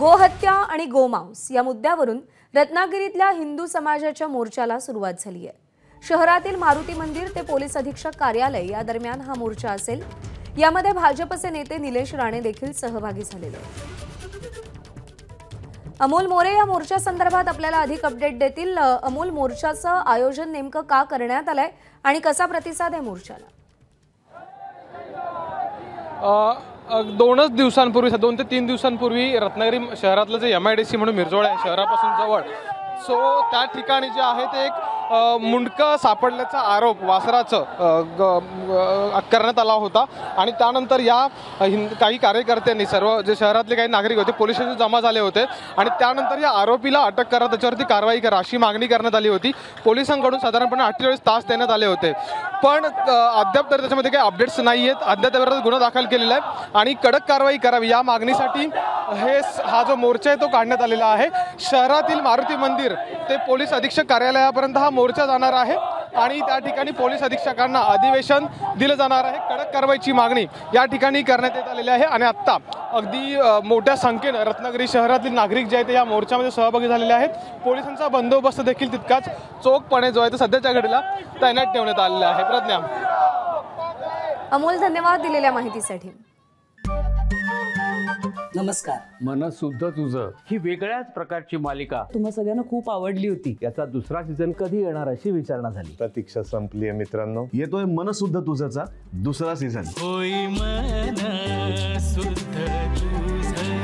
गोहत्या आणि गोमांस या मुद्द्यावरून रत्नागिरीतल्या हिंदू समाजाच्या मोर्चाला सुरुवात झाली आहे। शहरातील मारुती मंदिर ते पोलीस अधीक्षक कार्यालय या दरम्यान हा मोर्चा असेल। यामध्ये भाजपचे नेते निलेश राणे देखील सहभागी झालेले आहेत। अमोल मोरे या मोर्चा संदर्भात आपल्याला अधिक अपडेट देतील। अमोल, मोर्चाचं आयोजन नेमकं का करण्यात आलंय आणि कसा प्रतिसाद आहे मोर्चाला? 2 दिवसांपूर्वी 2 ते 3 दिवसांपूर्वी रत्नागिरी शहरातलं जे MIDC म्हणून मिरजोळ आहे शहरापासून जवळ, सो त्या ठिकाणी जे आहे ते एक मुंडकं सापडल्याचा आरोप वासराचं करण्यात आला होता। आणि त्यानंतर या काही कार्यकर्त्यांनी सर्व जे शहरातले काही नागरिक होते पोलीस स्टेशन जमा झाले होते आणि त्यानंतर या आरोपीला अटक करा, त्याच्यावरती कारवाई करा अशी मागणी करण्यात आली होती। पोलिसांकडून साधारणपणे 48 तास देण्यात आले होते, पण अद्याप तर त्याच्यामध्ये काही अपडेट्स नाही आहेत। अद्याप त्यावर गुन्हा दाखल केलेला आहे आणि कडक कारवाई करावी या मागणीसाठी हा जो मोर्चा आहे तो काढण्यात आलेला आहे। शहरातील मारुती मंदिर ते पोलीस अधीक्षक कार्यालयापर्यंत हा मोर्चा जाणार आहे आणि त्या ठिकाणी पोलीस अधीक्षकांना अधिवेशन दिलं जाणार आहे। कडक कारवाईची मागणी या ठिकाणी करण्यात येत आलेली आहे आणि आत्ता अगदी मोठ्या संख्येने रत्नागिरी शहरातील नागरिक जे आहेत ते या मोर्चामध्ये सहभागी झालेले आहेत। पोलिसांचा बंदोबस्त देखील तितकाच चोखपणे जो आहे तो सध्याच्या घडीला तैनात ठेवण्यात आलेला आहे। प्रज्ञा, अमोल, धन्यवाद दिलेल्या माहितीसाठी। नमस्कार। मनसुद्धा तुझं ही वेगळ्याच प्रकारची मालिका तुम्हा सगळ्यांना खूप आवडली होती। याचा दुसरा सीझन कधी येणार अशी विचारणा झाली। प्रतीक्षा संपली आहे मित्रांनो, येतोय मनसुद्धा तुझाचा दुसरा सीझन। होय मनसुद्धा तुझं।